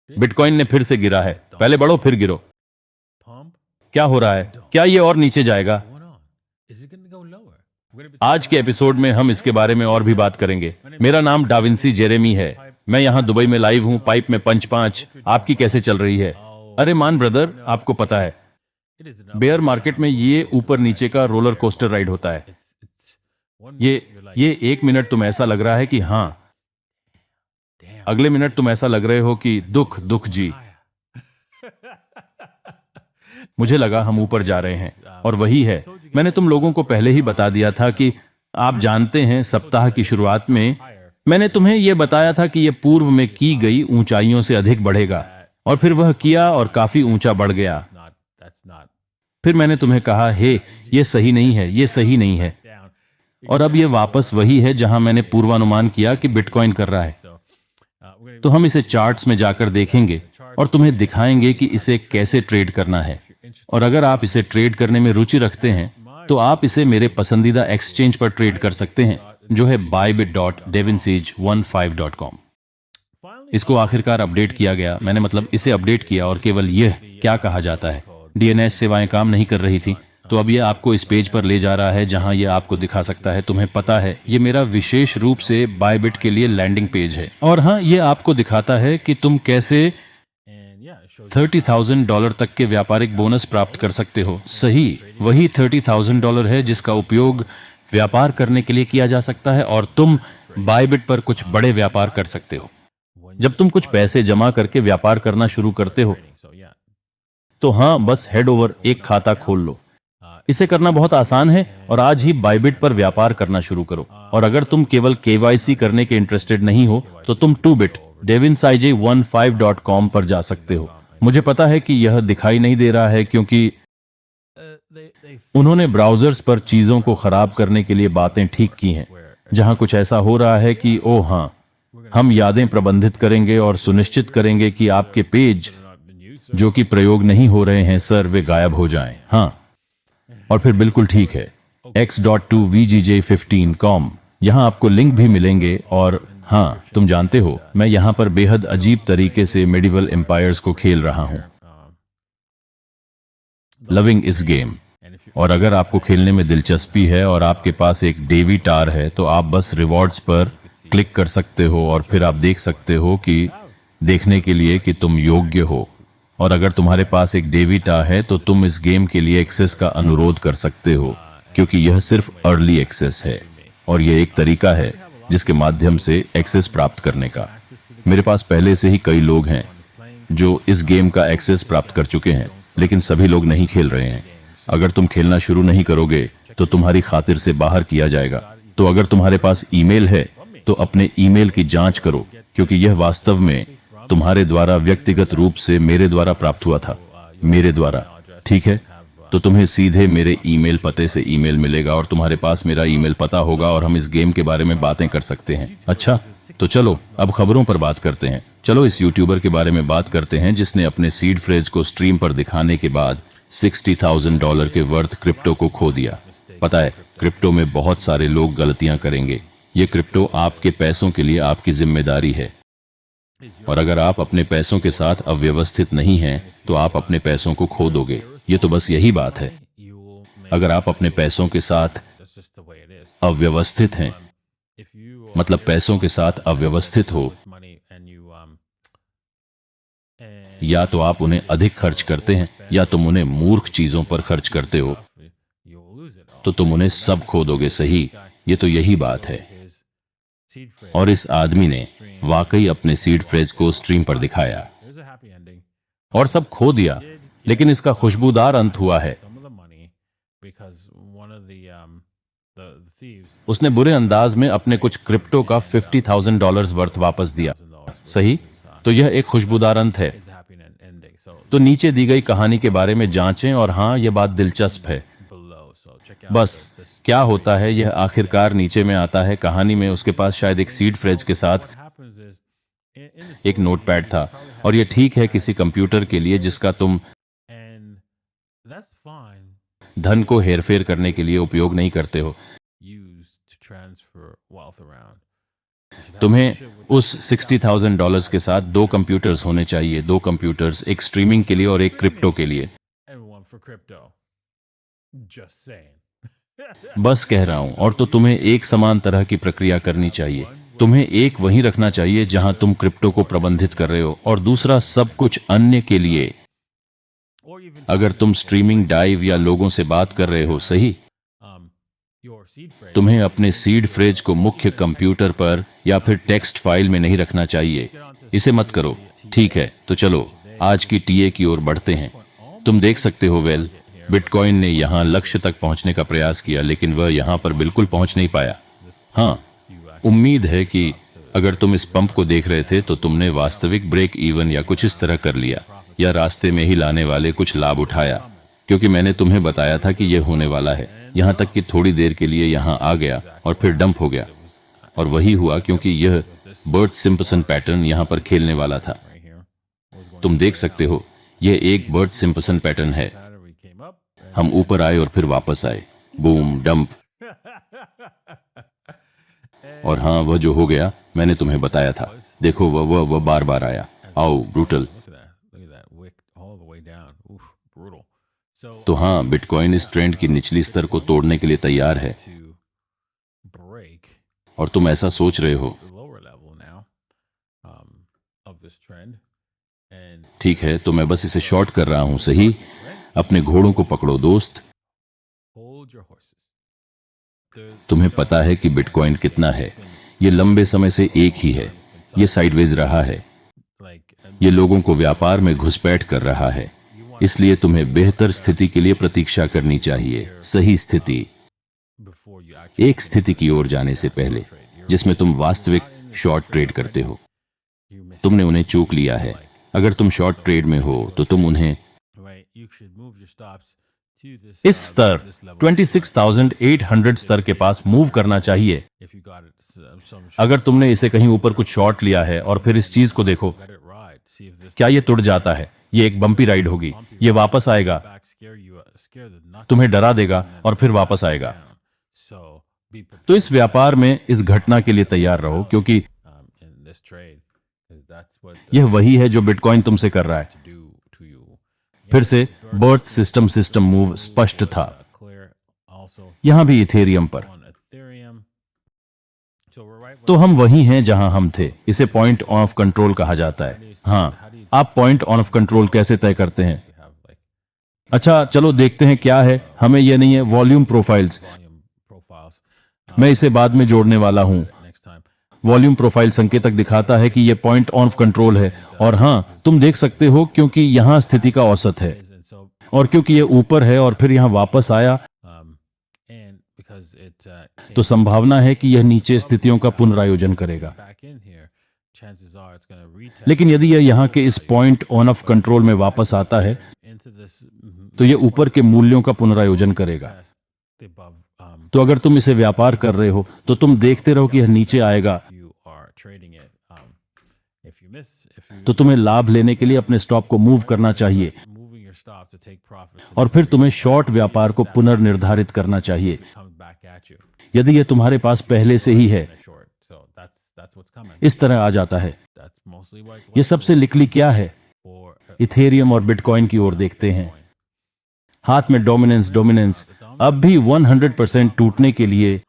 Bitcoin ने फिर से गिरा है। पहले बढ़ो फिर गिरो। क्या हो रहा है? क्या ये और नीचे जाएगा? आज के एपिसोड में हम इसके बारे में और भी बात करेंगे। मेरा नाम डाविंसी जेरेमी है। मैं यहाँ दुबई में लाइव हूँ। पाइप में पंच पांच। आपकी कैसे चल रही है? अरे मान ब्रदर, आपको पता है बेयर मार्केट में ये ऊपर नीचे का रोलर कोस्टर राइड होता है। ये एक मिनट तुम ऐसा लग रहा है कि हाँ, अगले मिनट तुम ऐसा लग रहे हो कि दुख दुख जी। मुझे लगा हम ऊपर जा रहे हैं और वही है। मैंने तुम लोगों को पहले ही बता दिया था कि आप जानते हैं, सप्ताह की शुरुआत में मैंने तुम्हें यह बताया था कि यह पूर्व में की गई ऊंचाइयों से अधिक बढ़ेगा, और फिर वह किया और काफी ऊंचा बढ़ गया। फिर मैंने तुम्हें कहा, हे, ये सही नहीं है, ये सही नहीं है। और अब यह वापस वही है जहां मैंने पूर्वानुमान किया कि बिटकॉइन कर रहा है। तो हम इसे चार्ट्स में जाकर देखेंगे और तुम्हें दिखाएंगे कि इसे कैसे ट्रेड करना है। और अगर आप इसे ट्रेड करने में रुचि रखते हैं तो आप इसे मेरे पसंदीदा एक्सचेंज पर ट्रेड कर सकते हैं, जो है bybit.devinsage15.com। इसको आखिरकार अपडेट किया गया। मैंने मतलब इसे अपडेट किया और केवल यह क्या कहा जाता है, डीएनएस सेवाएं काम नहीं कर रही थी। तो अब यह आपको इस पेज पर ले जा रहा है जहां यह आपको दिखा सकता है। तुम्हें पता है, यह मेरा विशेष रूप से बायबिट के लिए लैंडिंग पेज है। और हाँ, यह आपको दिखाता है कि तुम कैसे $30,000 तक के व्यापारिक बोनस प्राप्त कर सकते हो। सही, वही $30,000 है जिसका उपयोग व्यापार करने के लिए किया जा सकता है, और तुम बायबिट पर कुछ बड़े व्यापार कर सकते हो। जब तुम कुछ पैसे जमा करके व्यापार करना शुरू करते हो तो हाँ, बस हेड ओवर एक खाता खोल लो। इसे करना बहुत आसान है और आज ही बायबिट पर व्यापार करना शुरू करो। और अगर तुम केवल केवाईसी करने के इंटरेस्टेड नहीं हो तो तुम 2bit devinsage15.com पर जा सकते हो। मुझे पता है कि यह दिखाई नहीं दे रहा है क्योंकि उन्होंने ब्राउजर्स पर चीजों को खराब करने के लिए बातें ठीक की हैं, जहां कुछ ऐसा हो रहा है कि ओह हाँ, हम यादें प्रबंधित करेंगे और सुनिश्चित करेंगे कि आपके पेज जो कि प्रयोग नहीं हो रहे हैं सर, वे गायब हो जाएं। हाँ, और फिर बिल्कुल ठीक है, x.2vgj15.com। यहां आपको लिंक भी मिलेंगे। और हाँ, तुम जानते हो, मैं यहां पर बेहद अजीब तरीके से मेडिवल एम्पायर्स को खेल रहा हूं। लविंग इस गेम। और अगर आपको खेलने में दिलचस्पी है और आपके पास एक डेवी टार है तो आप बस रिवॉर्ड्स पर क्लिक कर सकते हो और फिर आप देख सकते हो कि देखने के लिए कि तुम योग्य हो। और अगर तुम्हारे पास एक डेवी टा है तो तुम इस गेम के लिए एक्सेस का अनुरोध कर सकते हो, क्योंकि यह सिर्फ अर्ली एक्सेस है और यह एक तरीका है जिसके माध्यम से एक्सेस प्राप्त करने का। मेरे पास पहले से ही कई लोग हैं जो इस गेम का एक्सेस प्राप्त कर चुके हैं, लेकिन सभी लोग नहीं खेल रहे हैं। अगर तुम खेलना शुरू नहीं करोगे तो तुम्हारी खातिर से बाहर किया जाएगा। तो अगर तुम्हारे पास ईमेल है तो अपने ईमेल की जांच करो, क्योंकि यह वास्तव में तुम्हारे द्वारा व्यक्तिगत रूप से मेरे द्वारा प्राप्त हुआ था। मेरे द्वारा, ठीक है? तो तुम्हें सीधे मेरे ईमेल पते से ईमेल मिलेगा और तुम्हारे पास मेरा ईमेल पता होगा और हम इस गेम के बारे में बातें कर सकते हैं। अच्छा, तो चलो अब खबरों पर बात करते हैं। चलो इस यूट्यूबर के बारे में बात करते हैं जिसने अपने सीड फ्रेज को स्ट्रीम पर दिखाने के बाद $60,000 के वर्थ क्रिप्टो को खो दिया। पता है, क्रिप्टो में बहुत सारे लोग गलतियां करेंगे। ये क्रिप्टो आपके पैसों के लिए आपकी जिम्मेदारी है, और अगर आप अपने पैसों के साथ अव्यवस्थित नहीं हैं तो आप अपने पैसों को खो दोगे। ये तो बस यही बात है। अगर आप अपने पैसों के साथ अव्यवस्थित हैं, मतलब पैसों के साथ अव्यवस्थित हो, या तो आप उन्हें अधिक खर्च करते हैं या तुम उन्हें मूर्ख चीजों पर खर्च करते हो, तो तुम उन्हें सब खो दोगे। सही, ये तो यही बात है। और इस आदमी ने वाकई अपने सीड फ्रेज को स्ट्रीम पर दिखाया और सब खो दिया, लेकिन इसका खुशबूदार अंत हुआ है। उसने बुरे अंदाज में अपने कुछ क्रिप्टो का $50,000 वर्थ वापस दिया। सही, तो यह एक खुशबूदार अंत है। तो नीचे दी गई कहानी के बारे में जांचें, और हाँ, यह बात दिलचस्प है। बस क्या होता है, यह आखिरकार नीचे में आता है। कहानी में उसके पास शायद एक सीड फ्रेज के साथ एक नोटपैड था, और यह ठीक है किसी कंप्यूटर के लिए जिसका तुम धन को हेरफेर करने के लिए उपयोग नहीं करते हो। तुम्हें उस $60,000 के साथ 2 कंप्यूटर्स होने चाहिए, 2 कंप्यूटर्स, एक स्ट्रीमिंग के लिए और एक क्रिप्टो के लिए। बस कह रहा हूं। और तो तुम्हें एक समान तरह की प्रक्रिया करनी चाहिए। तुम्हें एक वहीं रखना चाहिए जहां तुम क्रिप्टो को प्रबंधित कर रहे हो, और दूसरा सब कुछ अन्य के लिए। अगर तुम स्ट्रीमिंग डाइव या लोगों से बात कर रहे हो, सही, तुम्हें अपने सीड फ्रेज को मुख्य कंप्यूटर पर या फिर टेक्स्ट फाइल में नहीं रखना चाहिए। इसे मत करो। ठीक है, तो चलो आज की टीए की ओर बढ़ते हैं। तुम देख सकते हो, बिटकॉइन ने यहां लक्ष्य तक पहुंचने का प्रयास किया, लेकिन वह यहां पर बिल्कुल पहुंच नहीं पाया। हाँ, उम्मीद है कि अगर तुम इस पंप को देख रहे थे तो तुमने वास्तविक ब्रेक इवन या कुछ इस तरह कर लिया, या रास्ते में ही लाने वाले कुछ लाभ उठाया, क्योंकि मैंने तुम्हें बताया था कि यह होने वाला है। यहां तक कि थोड़ी देर के लिए यहां आ गया और फिर डंप हो गया। और वही हुआ क्योंकि यह बर्ट सिम्पसन पैटर्न यहां पर खेलने वाला था। तुम देख सकते हो, यह एक बर्ट सिम्पसन पैटर्न है। हम ऊपर आए और फिर वापस आए, बूम, डंप। और हाँ, वह जो हो गया मैंने तुम्हें बताया था। देखो, वह बार बार आया। आओ, ब्रूटल। तो हाँ, बिटकॉइन इस ट्रेंड की निचली स्तर को तोड़ने के लिए तैयार है। और तुम ऐसा सोच रहे हो, ठीक है, तो मैं बस इसे शॉर्ट कर रहा हूं, सही। अपने घोड़ों को पकड़ो, दोस्त। तुम्हें पता है कि बिटकॉइन कितना है? ये लंबे समय से एक ही है। ये साइडवेज रहा है। ये लोगों को व्यापार में घुसपैठ कर रहा है। इसलिए तुम्हें बेहतर स्थिति के लिए प्रतीक्षा करनी चाहिए, सही स्थिति। एक स्थिति की ओर जाने से पहले जिसमें तुम वास्तविक शॉर्ट ट्रेड करते हो। तुमने उन्हें चूक लिया है। अगर तुम शॉर्ट ट्रेड में हो तो तुम उन्हें इस स्तर 26,800 स्तर के पास मूव करना चाहिए। अगर तुमने इसे कहीं ऊपर कुछ शॉर्ट लिया है और फिर इस चीज को देखो, क्या ये टूट जाता है? ये एक बम्पी राइड होगी। ये वापस आएगा, तुम्हें डरा देगा और फिर वापस आएगा। तो इस व्यापार में इस घटना के लिए तैयार रहो, क्योंकि यह वही है जो बिटकॉइन तुमसे कर रहा है। फिर से बर्थ सिस्टम मूव स्पष्ट था। यहां भी इथेरियम पर। तो हम वही हैं जहां हम थे। इसे पॉइंट ऑफ कंट्रोल कहा जाता है। हाँ, आप पॉइंट ऑफ कंट्रोल कैसे तय करते हैं? अच्छा, चलो देखते हैं क्या है। हमें यह नहीं है, वॉल्यूम प्रोफाइल्स। मैं इसे बाद में जोड़ने वाला हूं। वॉल्यूम प्रोफाइल संकेतक दिखाता है कि यह पॉइंट ऑफ कंट्रोल है। और हां, तुम देख सकते हो क्योंकि यहां स्थिति का औसत है, और क्योंकि यह ऊपर है और फिर यहां वापस आया, तो संभावना है कि यह नीचे स्थितियों का पुनरायोजन करेगा। लेकिन यदि यह यहां के इस पॉइंट ऑफ कंट्रोल में वापस आता है तो यह ऊपर के मूल्यों का पुनरायोजन करेगा। तो अगर तुम इसे व्यापार कर रहे हो तो तुम देखते रहो कि यह नीचे आएगा। तो तुम्हें लाभ लेने के लिए अपने स्टॉप को मूव करना चाहिए, और फिर तुम्हें शॉर्ट व्यापार को पुनर्निर्धारित करना चाहिए यदि यह तुम्हारे पास पहले से ही है। इस तरह आ जाता है। यह सबसे लिकली क्या है? इथेरियम और बिटकॉइन की ओर देखते हैं। हाथ में डोमिनेंस अब भी 100% टूटने के लिए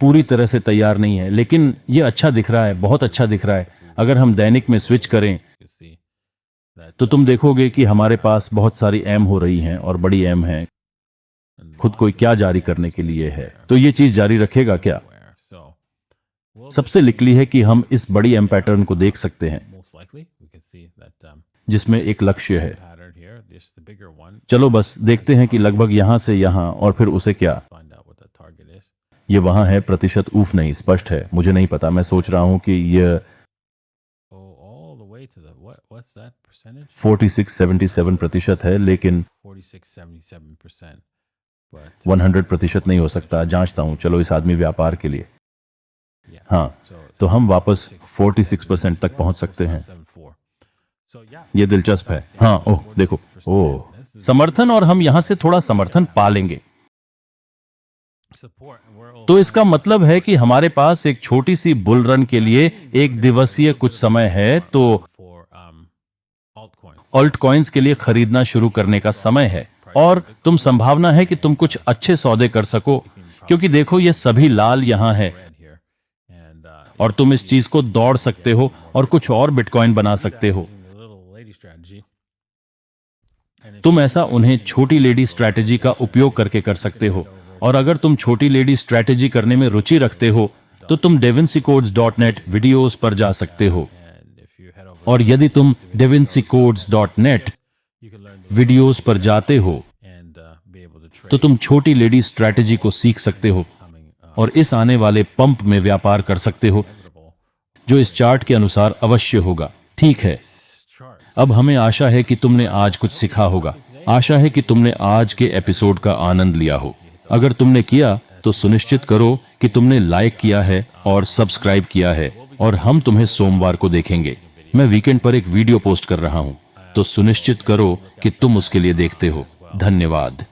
पूरी तरह से तैयार नहीं है, लेकिन यह अच्छा दिख रहा है, बहुत अच्छा दिख रहा है। अगर हम दैनिक में स्विच करें तो तुम देखोगे कि हमारे पास बहुत सारी एम हो रही हैं, और बड़ी एम है। खुद को क्या जारी करने के लिए है, तो ये चीज जारी रखेगा क्या? सबसे लिकली है कि हम इस बड़ी एम पैटर्न को देख सकते हैं जिसमें एक लक्ष्य है। चलो बस देखते हैं कि लगभग यहां से यहां और फिर उसे क्या। ये वहां है, प्रतिशत ऊफ नहीं, स्पष्ट है। मुझे नहीं पता, मैं सोच रहा हूं कि यह 46-77% है, लेकिन 100% नहीं हो सकता। जांचता हूं। चलो इस आदमी व्यापार के लिए। हाँ, तो हम वापस 46% तक पहुंच सकते हैं। ये दिलचस्प है। हाँ, ओह देखो, ओह समर्थन, और हम यहां से थोड़ा समर्थन पा लेंगे। तो इसका मतलब है कि हमारे पास एक छोटी सी बुल रन के लिए एक दिवसीय कुछ समय है, तो ऑल्ट कॉइन्स के लिए खरीदना शुरू करने का समय है। और तुम संभावना है कि तुम कुछ अच्छे सौदे कर सको, क्योंकि देखो ये सभी लाल यहां है, और तुम इस चीज को दौड़ सकते हो और कुछ और बिटकॉइन बना सकते हो। तुम ऐसा उन्हें छोटी लेडी स्ट्रैटेजी का उपयोग करके कर सकते हो। और अगर तुम छोटी लेडी स्ट्रैटेजी करने में रुचि रखते हो तो तुम davinci-codes.net वीडियोस पर जा सकते हो। और यदि तुम davinci-codes.net वीडियोस पर जाते हो तो तुम छोटी लेडी स्ट्रैटेजी को सीख सकते हो और इस आने वाले पंप में व्यापार कर सकते हो, जो इस चार्ट के अनुसार अवश्य होगा। ठीक है, अब हमें आशा है कि तुमने आज कुछ सीखा होगा। आशा है कि तुमने आज के एपिसोड का आनंद लिया हो। अगर तुमने किया तो सुनिश्चित करो कि तुमने लाइक किया है और सब्सक्राइब किया है, और हम तुम्हें सोमवार को देखेंगे। मैं वीकेंड पर एक वीडियो पोस्ट कर रहा हूं, तो सुनिश्चित करो कि तुम उसके लिए देखते हो। धन्यवाद।